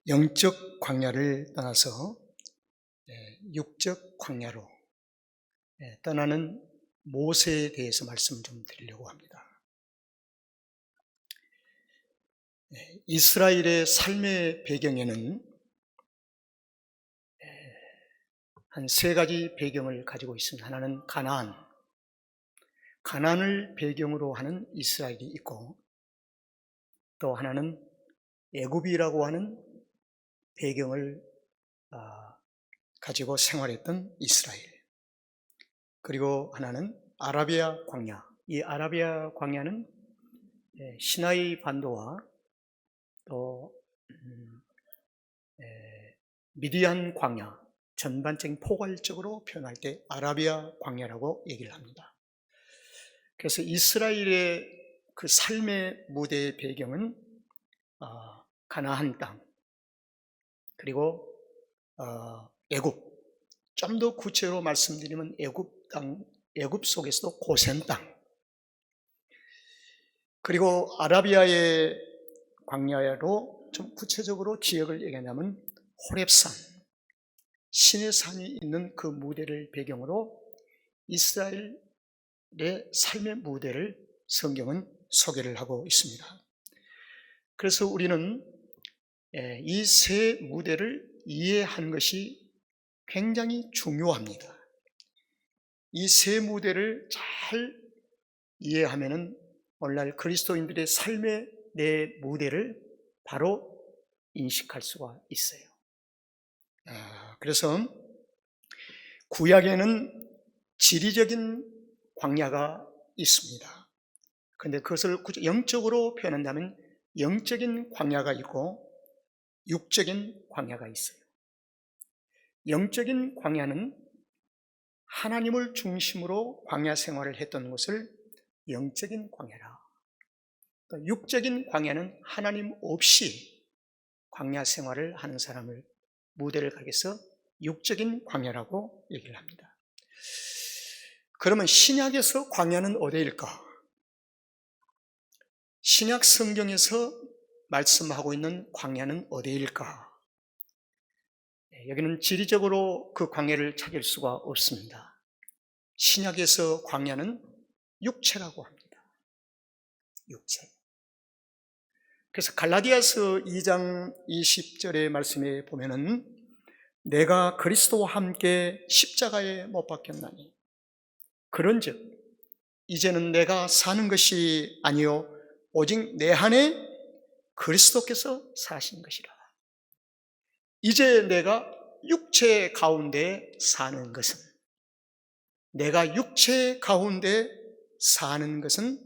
영적 광야를 떠나서 육적 광야로 떠나는 모세에 대해서 말씀 좀 드리려고 합니다. 이스라엘의 삶의 배경에는 한 세 가지 배경을 가지고 있습니다. 하나는 가나안을 배경으로 하는 이스라엘이 있고, 또 하나는 애굽이라고 하는 배경을 가지고 생활했던 이스라엘, 그리고 하나는 아라비아 광야. 이 아라비아 광야는 시나이 반도와 또 미디안 광야, 전반적인 포괄적으로 표현할 때 아라비아 광야라고 얘기를 합니다. 그래서 이스라엘의 그 삶의 무대의 배경은 가나안 땅, 그리고 애굽, 좀 더 구체적으로 말씀드리면 애굽 속에서도 고센 땅, 그리고 아라비아의 광야로 좀 구체적으로 지역을 얘기하냐면 호렙산, 신의 산이 있는 그 무대를 배경으로 이스라엘의 삶의 무대를 성경은 소개를 하고 있습니다. 그래서 우리는 이 세 무대를 이해하는 것이 굉장히 중요합니다. 이 세 무대를 잘 이해하면은 오늘날 그리스도인들의 삶의 내 무대를 바로 인식할 수가 있어요. 그래서 구약에는 지리적인 광야가 있습니다. 그런데 그것을 영적으로 표현한다면 영적인 광야가 있고 육적인 광야가 있어요. 영적인 광야는 하나님을 중심으로 광야 생활을 했던 것을 영적인 광야라. 육적인 광야는 하나님 없이 광야 생활을 하는 사람을 무대를 가리켜서 육적인 광야라고 얘기를 합니다. 그러면 신약에서 광야는 어디일까? 신약 성경에서 말씀하고 있는 광야는 어디일까? 여기는 지리적으로 그 광야를 찾을 수가 없습니다. 신약에서 광야는 육체라고 합니다. 육체. 그래서 갈라디아서 2장 20절의 말씀에 보면은 내가 그리스도와 함께 십자가에 못 박혔나니 그런즉 이제는 내가 사는 것이 아니요 오직 내 안에 그리스도께서 사신 것이라. 이제 내가 육체 가운데 사는 것은, 내가 육체 가운데 사는 것은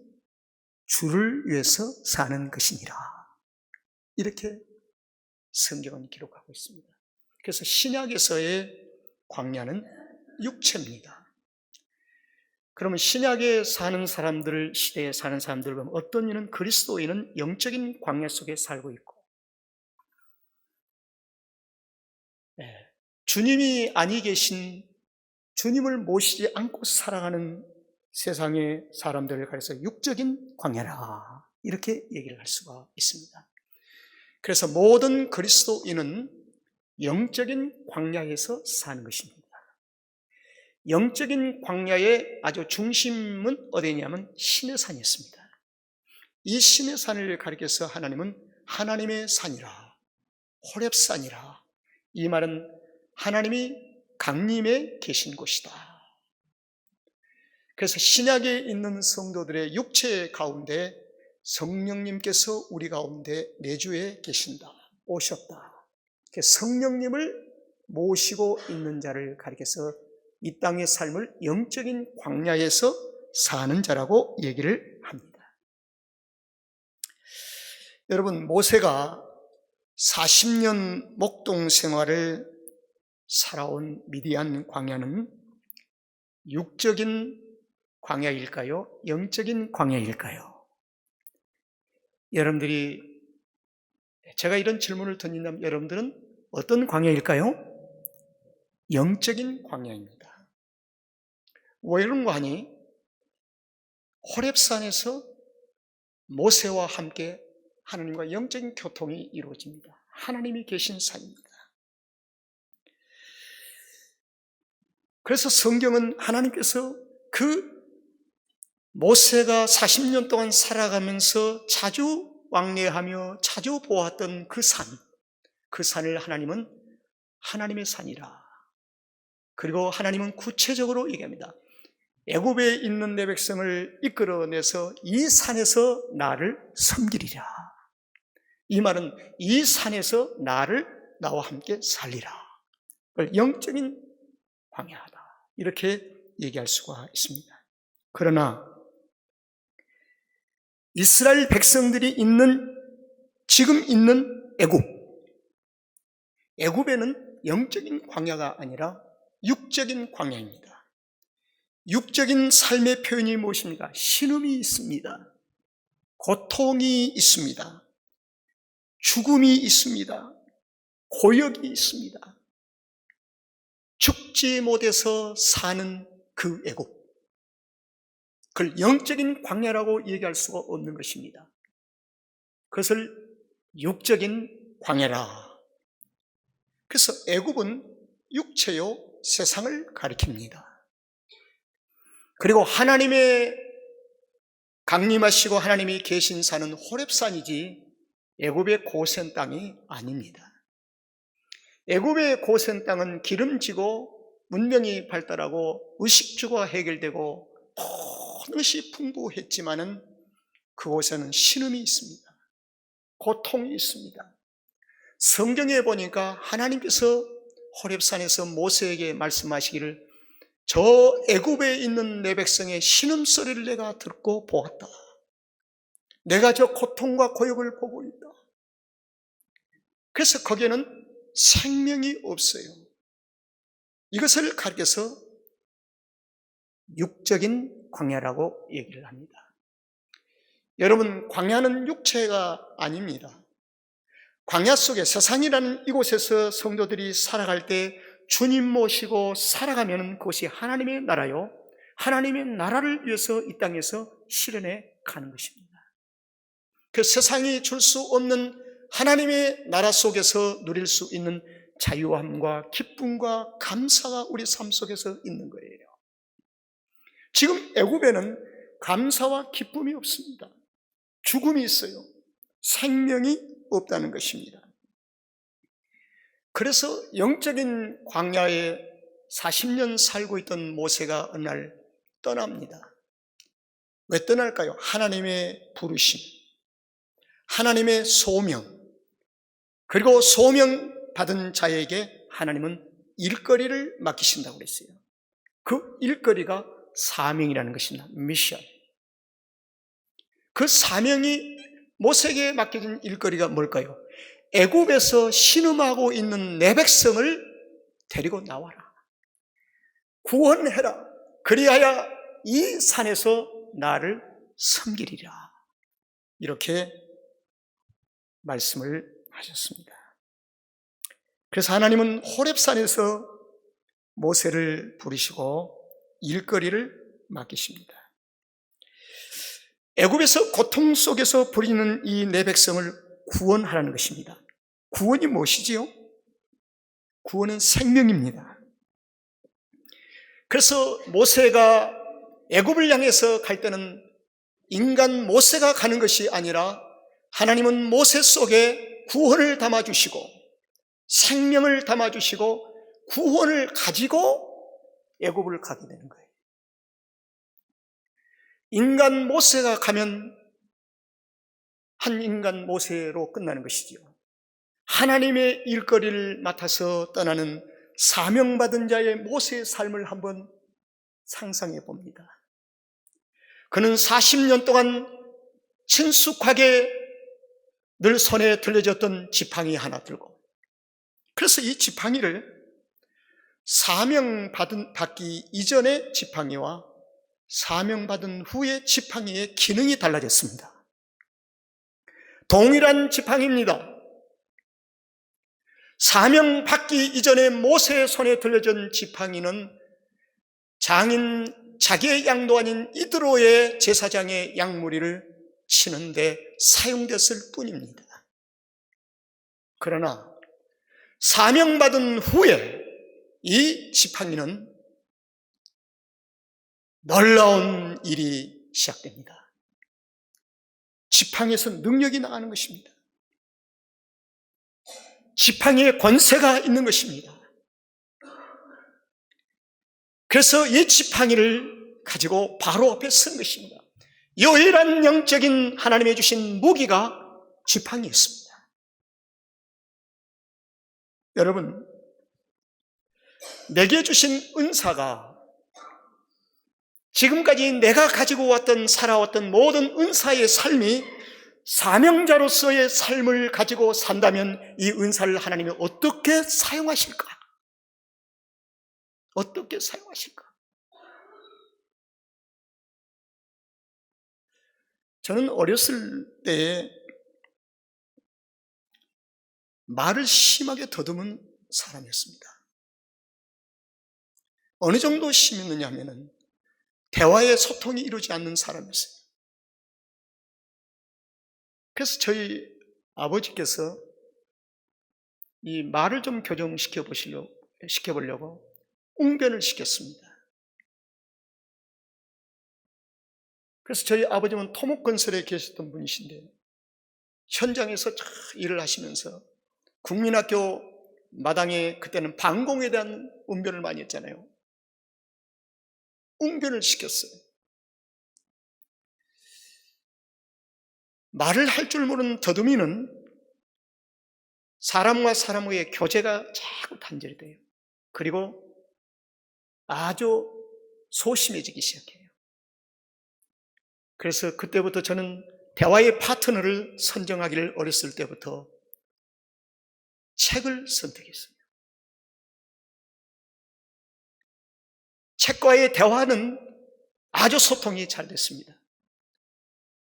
주를 위해서 사는 것이니라. 이렇게 성경은 기록하고 있습니다. 그래서 신약에서의 광야는 육체입니다. 그러면 신약에 사는 사람들, 시대에 사는 사람들 보면 어떤 이는 그리스도인은 영적인 광야 속에 살고 있고, 주님이 아니 계신, 주님을 모시지 않고 살아가는 세상의 사람들을 가려서 육적인 광야라, 이렇게 얘기를 할 수가 있습니다. 그래서 모든 그리스도인은 영적인 광야에서 사는 것입니다. 영적인 광야의 아주 중심은 어디냐면 신의 산이었습니다. 이 신의 산을 가리켜서 하나님은 하나님의 산이라, 호렙산이라, 이 말은 하나님이 강림에 계신 곳이다. 그래서 신약에 있는 성도들의 육체 가운데 성령님께서 우리 가운데 내주에 계신다, 오셨다. 성령님을 모시고 있는 자를 가리켜서 이 땅의 삶을 영적인 광야에서 사는 자라고 얘기를 합니다. 여러분, 모세가 40년 목동 생활을 살아온 미디안 광야는 육적인 광야일까요? 영적인 광야일까요? 여러분들이, 제가 이런 질문을 던진다면 여러분들은 어떤 광야일까요? 영적인 광야입니다. 왜 그런 거 하니? 호렙산에서 모세와 함께 하나님과 영적인 교통이 이루어집니다. 하나님이 계신 산입니다. 그래서 성경은 하나님께서 그 모세가 40년 동안 살아가면서 자주 왕래하며 자주 보았던 그 산을 하나님은 하나님의 산이라. 그리고 하나님은 구체적으로 얘기합니다. 애굽에 있는 내 백성을 이끌어내서 이 산에서 나를 섬기리라. 이 말은 이 산에서 나와 함께 살리라. 그걸 영적인 광야다, 이렇게 얘기할 수가 있습니다. 그러나 이스라엘 백성들이 지금 있는 애굽에는 영적인 광야가 아니라 육적인 광야입니다. 육적인 삶의 표현이 무엇입니까? 신음이 있습니다. 고통이 있습니다. 죽음이 있습니다. 고역이 있습니다. 죽지 못해서 사는 그 애굽, 그걸 영적인 광야라고 얘기할 수가 없는 것입니다. 그것을 육적인 광야라. 그래서 애굽은 육체요 세상을 가리킵니다. 그리고 하나님의 강림하시고 하나님이 계신 산은 호렙산이지 애굽의 고센 땅이 아닙니다. 애굽의 고센 땅은 기름지고 문명이 발달하고 의식주가 해결되고 모든 것이 풍부했지만은 그곳에는 신음이 있습니다. 고통이 있습니다. 성경에 보니까 하나님께서 호렙산에서 모세에게 말씀하시기를 저 애굽에 있는 내 백성의 신음소리를 내가 듣고 보았다. 내가 저 고통과 고역을 보고 있다. 그래서 거기에는 생명이 없어요. 이것을 가리켜서 육적인 광야라고 얘기를 합니다. 여러분, 광야는 육체가 아닙니다. 광야 속에 세상이라는 이곳에서 성도들이 살아갈 때 주님 모시고 살아가면 그것이 하나님의 나라요, 하나님의 나라를 위해서 이 땅에서 실현해 가는 것입니다. 그 세상이 줄 수 없는 하나님의 나라 속에서 누릴 수 있는 자유함과 기쁨과 감사가 우리 삶 속에서 있는 거예요. 지금 애굽에는 감사와 기쁨이 없습니다. 죽음이 있어요. 생명이 없다는 것입니다. 그래서 영적인 광야에 40년 살고 있던 모세가 어느 날 떠납니다. 왜 떠날까요? 하나님의 부르심, 하나님의 소명, 그리고 소명 받은 자에게 하나님은 일거리를 맡기신다고 그랬어요. 그 일거리가 사명이라는 것입니다. 미션. 그 사명이 모세에게 맡겨진 일거리가 뭘까요? 애굽에서 신음하고 있는 내 백성을 데리고 나와라. 구원해라. 그리하여 이 산에서 나를 섬기리라. 이렇게 말씀을 하셨습니다. 그래서 하나님은 호렙산에서 모세를 부르시고 일거리를 맡기십니다. 애굽에서 고통 속에서 부리는 이 내 백성을 구원하라는 것입니다. 구원이 무엇이지요? 구원은 생명입니다. 그래서 모세가 애굽을 향해서 갈 때는 인간 모세가 가는 것이 아니라 하나님은 모세 속에 구원을 담아주시고 생명을 담아주시고 구원을 가지고 애굽을 가게 되는 거예요. 인간 모세가 가면 한 인간 모세로 끝나는 것이지요. 하나님의 일거리를 맡아서 떠나는 사명받은 자의 모세의 삶을 한번 상상해 봅니다. 그는 40년 동안 친숙하게 늘 손에 들려졌던 지팡이 하나 들고, 그래서 이 지팡이를 사명받기 이전의 지팡이와 사명받은 후의 지팡이의 기능이 달라졌습니다. 동일한 지팡이입니다. 사명받기 이전에 모세의 손에 들려진 지팡이는 장인 자기의 양도 아닌 이드로의 제사장의 양무리를 치는데 사용됐을 뿐입니다. 그러나 사명받은 후에 이 지팡이는 놀라운 일이 시작됩니다. 지팡이에서 능력이 나가는 것입니다. 지팡이에 권세가 있는 것입니다. 그래서 이 지팡이를 가지고 바로 앞에 선 것입니다. 유일한 영적인 하나님이 주신 무기가 지팡이였습니다. 여러분, 내게 주신 은사가 지금까지 내가 가지고 살아왔던 모든 은사의 삶이 사명자로서의 삶을 가지고 산다면 이 은사를 하나님이 어떻게 사용하실까? 어떻게 사용하실까? 저는 어렸을 때에 말을 심하게 더듬은 사람이었습니다. 어느 정도 심했느냐 하면은 대화의 소통이 이루어지지 않는 사람이었어요. 그래서 저희 아버지께서 이 말을 좀 시켜보려고 웅변을 시켰습니다. 그래서 저희 아버지는 토목건설에 계셨던 분이신데 현장에서 일을 하시면서 국민학교 마당에 그때는 방공에 대한 웅변을 많이 했잖아요. 웅변을 시켰어요. 말을 할 줄 모르는 더듬이는 사람과 사람의 교제가 자꾸 단절이 돼요. 그리고 아주 소심해지기 시작해요. 그래서 그때부터 저는 대화의 파트너를 선정하기를 어렸을 때부터 책을 선택했어요. 책과의 대화는 아주 소통이 잘 됐습니다.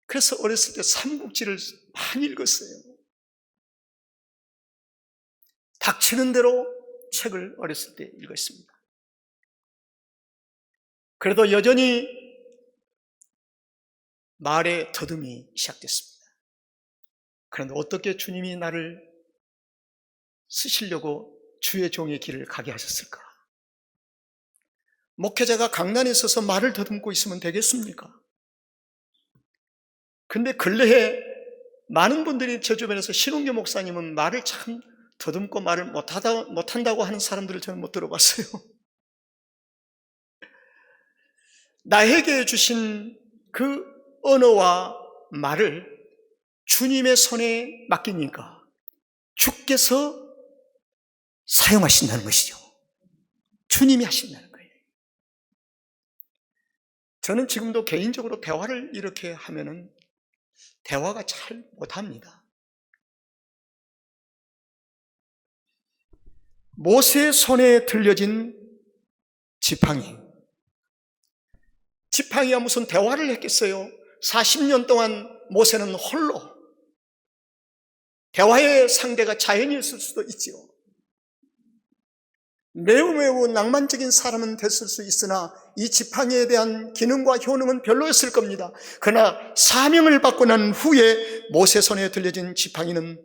그래서 어렸을 때 삼국지를 많이 읽었어요. 닥치는 대로 책을 어렸을 때 읽었습니다. 그래도 여전히 말의 더듬이 시작됐습니다. 그런데 어떻게 주님이 나를 쓰시려고 주의 종의 길을 가게 하셨을까? 목회자가 강단에 서서 말을 더듬고 있으면 되겠습니까? 근데 근래에 많은 분들이 저 주변에서 신웅교 목사님은 말을 참 더듬고 말을 못한다고 하는 사람들을 저는 못 들어봤어요. 나에게 주신 그 언어와 말을 주님의 손에 맡기니까 주께서 사용하신다는 것이죠. 주님이 하신다는 거예요. 저는 지금도 개인적으로 대화를 이렇게 하면은 대화가 잘 못합니다. 모세의 손에 들려진 지팡이가 무슨 대화를 했겠어요? 40년 동안 모세는 홀로, 대화의 상대가 자연이었을 수도 있지요. 매우 낭만적인 사람은 됐을 수 있으나 이 지팡이에 대한 기능과 효능은 별로였을 겁니다. 그러나 사명을 받고 난 후에 모세 손에 들려진 지팡이는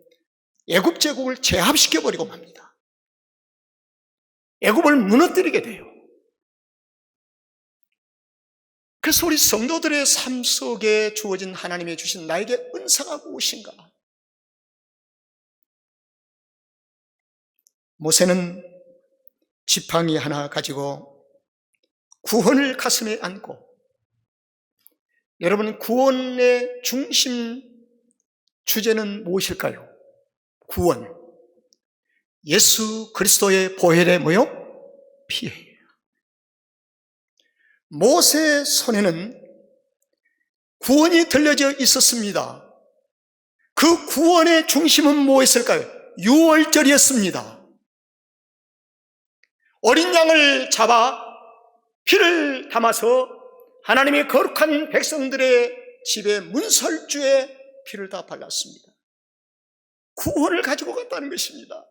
애굽 제국을 제압시켜버리고 맙니다. 애굽을 무너뜨리게 돼요. 그래서 우리 성도들의 삶 속에 주어진 하나님이 주신 나에게 은사가 무엇인가? 모세는 지팡이 하나 가지고 구원을 가슴에 안고, 여러분 구원의 중심 주제는 무엇일까요? 구원, 예수 그리스도의 보혈의 피예요. 모세의 손에는 구원이 들려져 있었습니다. 그 구원의 중심은 무엇일까요? 유월절이었습니다. 어린 양을 잡아 피를 담아서 하나님의 거룩한 백성들의 집에 문설주에 피를 다 발랐습니다. 구원을 가지고 갔다는 것입니다.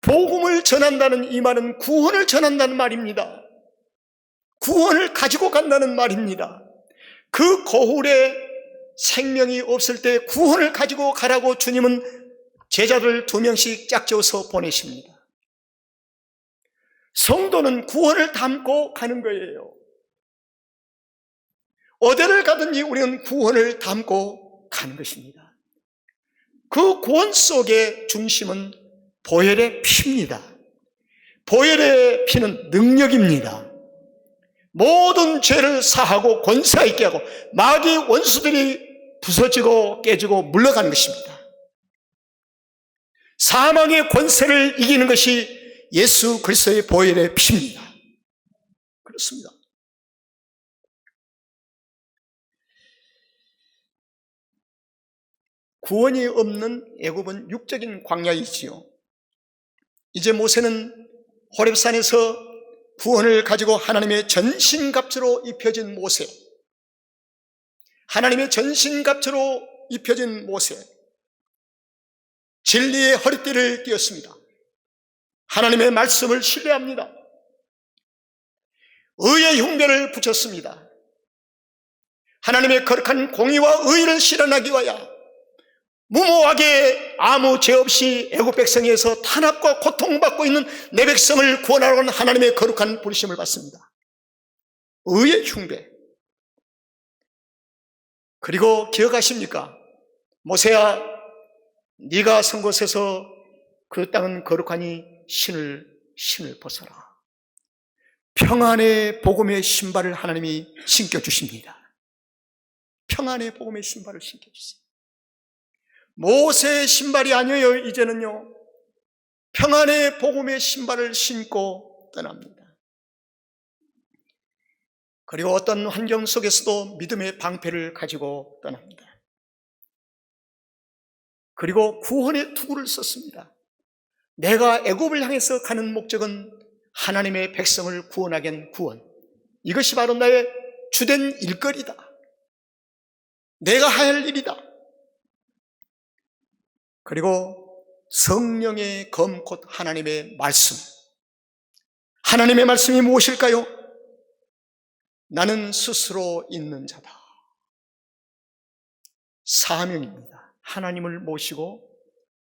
복음을 전한다는 이 말은 구원을 전한다는 말입니다. 구원을 가지고 간다는 말입니다. 그 거울에 생명이 없을 때 구원을 가지고 가라고 주님은 제자들 2명씩 짝지어서 보내십니다. 성도는 구원을 담고 가는 거예요. 어디를 가든지 우리는 구원을 담고 가는 것입니다. 그 구원 속의 중심은 보혈의 피입니다. 보혈의 피는 능력입니다. 모든 죄를 사하고 권세 있게 하고 마귀 원수들이 부서지고 깨지고 물러가는 것입니다. 사망의 권세를 이기는 것이 예수 그리스도의 보혈의 피입니다. 그렇습니다. 구원이 없는 애굽은 육적인 광야이지요. 이제 모세는 호렙산에서 구원을 가지고 하나님의 전신갑주로 입혀진 모세, 하나님의 전신갑주로 입혀진 모세, 진리의 허리띠를 띄었습니다. 하나님의 말씀을 신뢰합니다. 의의 흉배를 붙였습니다. 하나님의 거룩한 공의와 의를 실현하기 위하여 무모하게 아무 죄 없이 애굽 백성에서 탄압과 고통받고 있는 내 백성을 구원하러 온 하나님의 거룩한 부르심을 받습니다. 의의 흉배. 그리고 기억하십니까? 모세야, 네가 선 곳에서 그 땅은 거룩하니 신을 벗어라. 평안의 복음의 신발을 하나님이 신겨주십니다. 평안의 복음의 신발을 신겨주세요. 모세의 신발이 아니에요. 이제는요, 평안의 복음의 신발을 신고 떠납니다. 그리고 어떤 환경 속에서도 믿음의 방패를 가지고 떠납니다. 그리고 구원의 투구를 썼습니다. 내가 애굽을 향해서 가는 목적은 하나님의 백성을 구원하게 한 구원. 이것이 바로 나의 주된 일거리다. 내가 할 일이다. 그리고 성령의 검 곧 하나님의 말씀. 하나님의 말씀이 무엇일까요? 나는 스스로 있는 자다. 사명입니다. 하나님을 모시고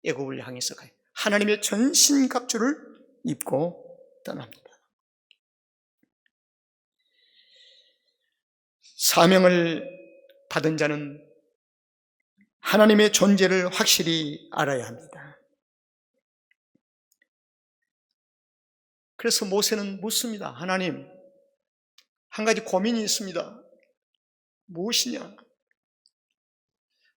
애굽을 향해서 가요. 하나님의 전신갑주를 입고 떠납니다. 사명을 받은 자는 하나님의 존재를 확실히 알아야 합니다. 그래서 모세는 묻습니다. 하나님, 한 가지 고민이 있습니다. 무엇이냐?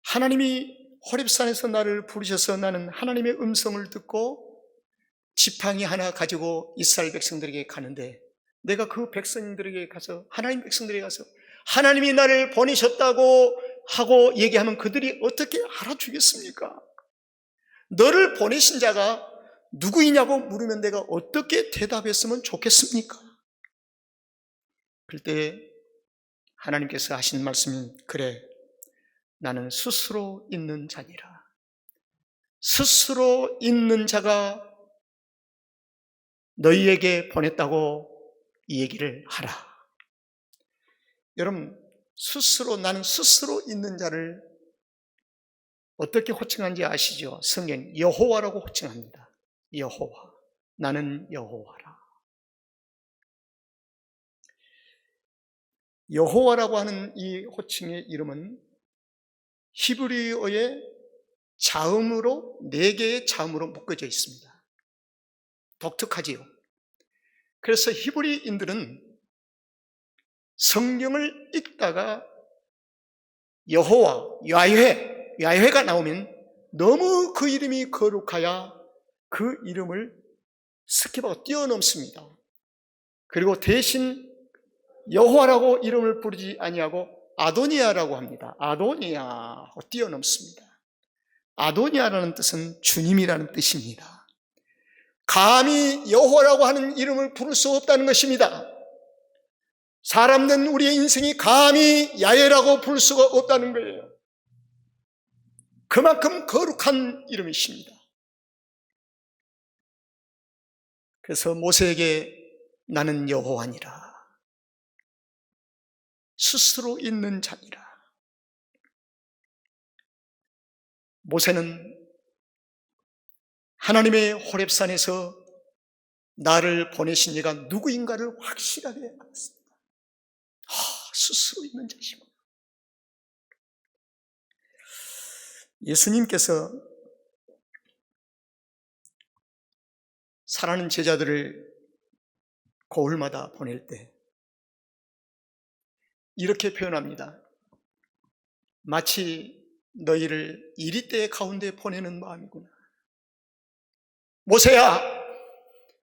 하나님이 호렙산에서 나를 부르셔서 나는 하나님의 음성을 듣고 지팡이 하나 가지고 이스라엘 백성들에게 가는데, 내가 그 백성들에게 가서, 하나님 백성들에게 가서 하나님이 나를 보내셨다고 하고 얘기하면 그들이 어떻게 알아주겠습니까? 너를 보내신 자가 누구이냐고 물으면 내가 어떻게 대답했으면 좋겠습니까? 그럴 때 하나님께서 하신 말씀은, 그래, 나는 스스로 있는 자니라. 스스로 있는 자가 너희에게 보냈다고 이 얘기를 하라. 여러분, 나는 스스로 있는 자를 어떻게 호칭하는지 아시죠? 성경 여호와라고 호칭합니다. 여호와. 나는 여호와라. 여호와라고 하는 이 호칭의 이름은 히브리어의 자음으로, 4개의 자음으로 묶어져 있습니다. 독특하지요. 그래서 히브리인들은 성경을 읽다가 여호와, 야훼가 나오면 너무 그 이름이 거룩하여 그 이름을 스킵하고 뛰어넘습니다. 그리고 대신 여호와라고 이름을 부르지 아니하고 아도니아라고 합니다. 아도니아하고 뛰어넘습니다. 아도니아라는 뜻은 주님이라는 뜻입니다. 감히 여호와라고 하는 이름을 부를 수 없다는 것입니다. 사람된 우리의 인생이 감히 야훼라고 부를 수가 없다는 거예요. 그만큼 거룩한 이름이십니다. 그래서 모세에게 나는 여호와니라, 스스로 있는 자니라. 모세는 하나님의 호렙산에서 나를 보내신 이가 누구인가를 확실하게 알았습니다. 스스로 있는 자시구나. 예수님께서 사랑하는 제자들을 고을마다 보낼 때 이렇게 표현합니다. 마치 너희를 이리떼 가운데 보내는 마음이구나. 모세야,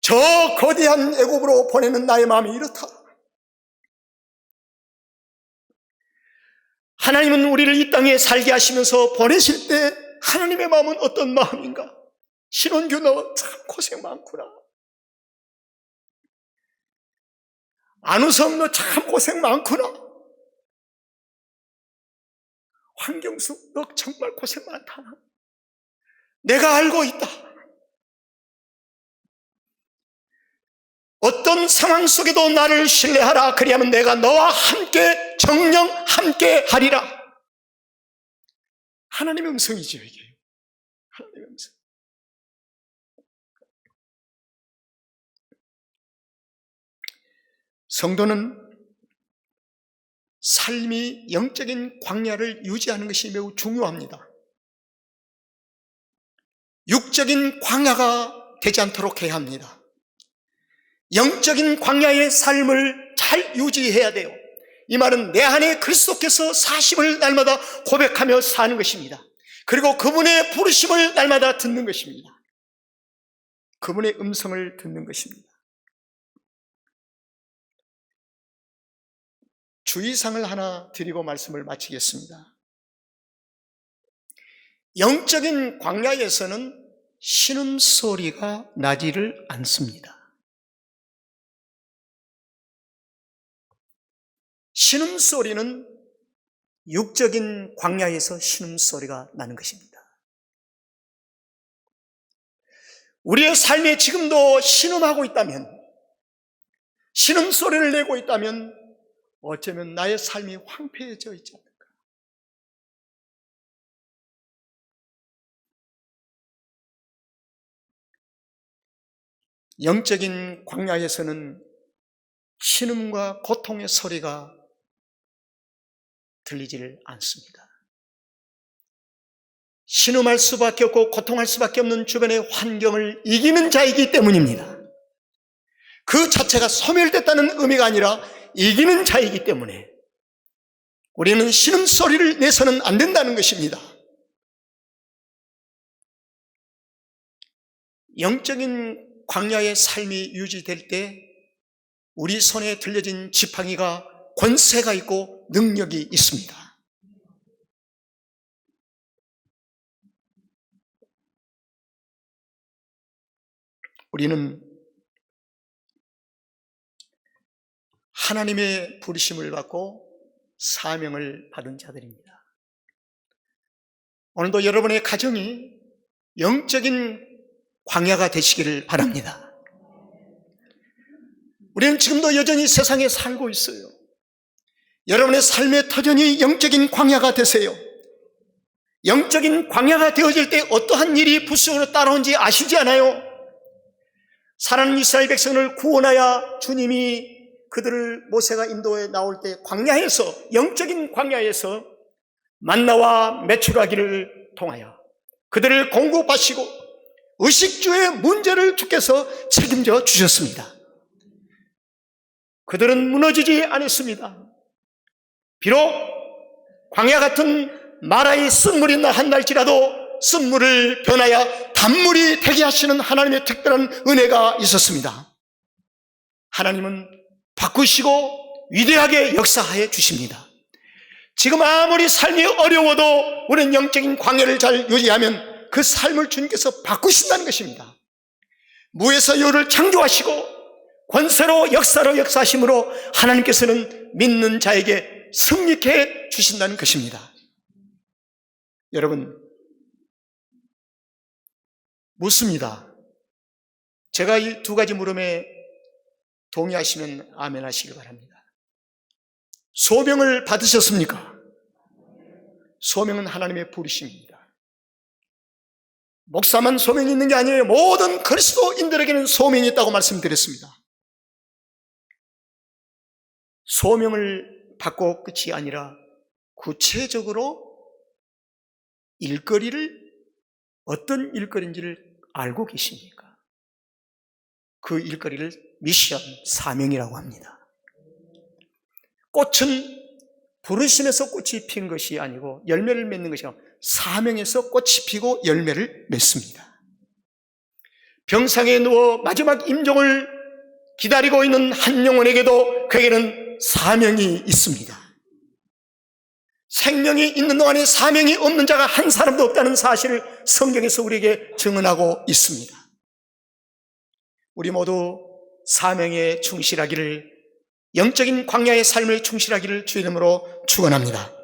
저 거대한 애굽으로 보내는 나의 마음이 이렇다. 하나님은 우리를 이 땅에 살게 하시면서 보내실 때 하나님의 마음은 어떤 마음인가? 신원규 너 참 고생 많구나. 안우성 너 참 고생 많구나. 황경숙 너 정말 고생 많다. 내가 알고 있다. 어떤 상황 속에도 나를 신뢰하라. 그리하면 내가 너와 함께 정령 함께 하리라. 하나님의 음성이죠, 이게. 하나님의 음성. 성도는 삶이 영적인 광야를 유지하는 것이 매우 중요합니다. 육적인 광야가 되지 않도록 해야 합니다. 영적인 광야의 삶을 잘 유지해야 돼요. 이 말은 내 안에 그리스도께서 사심을 날마다 고백하며 사는 것입니다. 그리고 그분의 부르심을 날마다 듣는 것입니다. 그분의 음성을 듣는 것입니다. 주의사항을 하나 드리고 말씀을 마치겠습니다. 영적인 광야에서는 신음소리가 나지를 않습니다. 신음소리는 육적인 광야에서 신음소리가 나는 것입니다. 우리의 삶에 지금도 신음하고 있다면, 신음소리를 내고 있다면 어쩌면 나의 삶이 황폐해져 있지 않을까. 영적인 광야에서는 신음과 고통의 소리가 들리지를 않습니다. 신음할 수밖에 없고 고통할 수밖에 없는 주변의 환경을 이기는 자이기 때문입니다. 그 자체가 소멸됐다는 의미가 아니라 이기는 자이기 때문에 우리는 신음소리를 내서는 안 된다는 것입니다. 영적인 광야의 삶이 유지될 때 우리 손에 들려진 지팡이가 권세가 있고 능력이 있습니다. 우리는 하나님의 부르심을 받고 사명을 받은 자들입니다. 오늘도 여러분의 가정이 영적인 광야가 되시기를 바랍니다. 우리는 지금도 여전히 세상에 살고 있어요. 여러분의 삶의 터전이 영적인 광야가 되세요. 영적인 광야가 되어질 때 어떠한 일이 부수적으로 따라온지 아시지 않아요? 사랑하는 이스라엘 백성을 구원하여 주님이 그들을 모세가 인도에 나올 때 광야에서, 영적인 광야에서 만나와 메추라기를 통하여 그들을 공급하시고 의식주의 문제를 주께서 책임져 주셨습니다. 그들은 무너지지 않았습니다. 비록 광야 같은 마라의 쓴물이 한날지라도 쓴물을 변하여 단물이 되게 하시는 하나님의 특별한 은혜가 있었습니다. 하나님은 바꾸시고 위대하게 역사하여 주십니다. 지금 아무리 삶이 어려워도 우리는 영적인 광야를 잘 유지하면 그 삶을 주님께서 바꾸신다는 것입니다. 무에서 유를 창조하시고 권세로 역사로 역사하심으로 하나님께서는 믿는 자에게 승리케 주신다는 것입니다. 여러분, 묻습니다. 제가 이 두 가지 물음에 동의하시면 아멘 하시기 바랍니다. 소명을 받으셨습니까? 소명은 하나님의 부르심입니다. 목사만 소명이 있는 게 아니에요. 모든 그리스도인들에게는 소명이 있다고 말씀드렸습니다. 소명을 받고 끝이 아니라 구체적으로 일거리를 어떤 일거리인지를 알고 계십니까? 그 일거리를 미션, 사명이라고 합니다. 꽃은 부르심에서 꽃이 핀 것이 아니고 열매를 맺는 것이 아니고 사명에서 꽃이 피고 열매를 맺습니다. 병상에 누워 마지막 임종을 기다리고 있는 한 영혼에게도 그에게는 사명이 있습니다. 생명이 있는 동안에 사명이 없는 자가 한 사람도 없다는 사실을 성경에서 우리에게 증언하고 있습니다. 우리 모두 사명에 충실하기를, 영적인 광야의 삶에 충실하기를 주의 이름으로 축원합니다.